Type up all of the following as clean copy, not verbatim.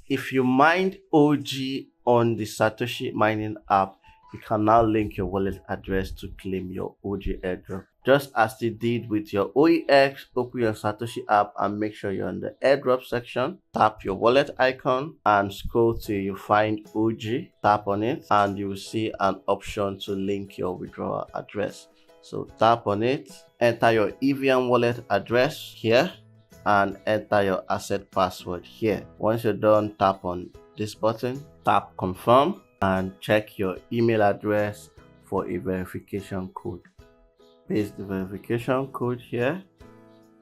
if you mined OG on the Satoshi mining app, you can now link your wallet address to claim your OG airdrop. Just as they did with your OEX, open your Satoshi app and make sure you're in the airdrop section. Tap your wallet icon and scroll till you find OG. Tap on it and you will see an option to link your withdrawal address. So tap on it, enter your EVM wallet address here and enter your asset password here. Once you're done, tap on this button, tap confirm and check your email address for a verification code. Paste the verification code here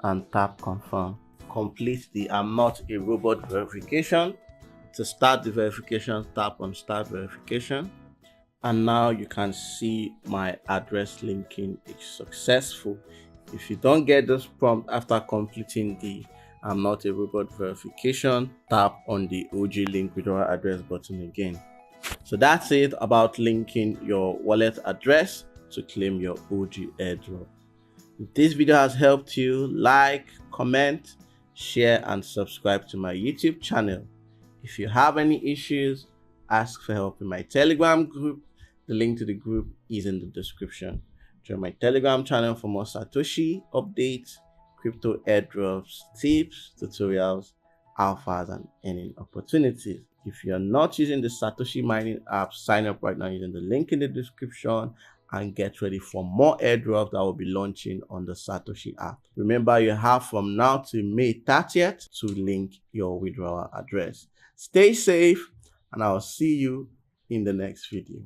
and tap confirm. Complete the I'm not a robot verification. To start the verification, tap on start verification. And now you can see my address linking is successful. If you don't get this prompt after completing the I'm not a robot verification, tap on the OG link withdrawal address button again. So that's it about linking your wallet address to claim your OG airdrop. If this video has helped you, like, comment, share, and subscribe to my YouTube channel. If you have any issues, ask for help in my Telegram group. The link to the group is in the description. Join my Telegram channel for more Satoshi updates, crypto airdrops, tips, tutorials, alphas, and earning opportunities. If you're not using the Satoshi mining app, sign up right now using the link in the description and get ready for more airdrops that will be launching on the Satoshi app. Remember, you have from now to May 30th to link your withdrawal address. Stay safe and I'll see you in the next video.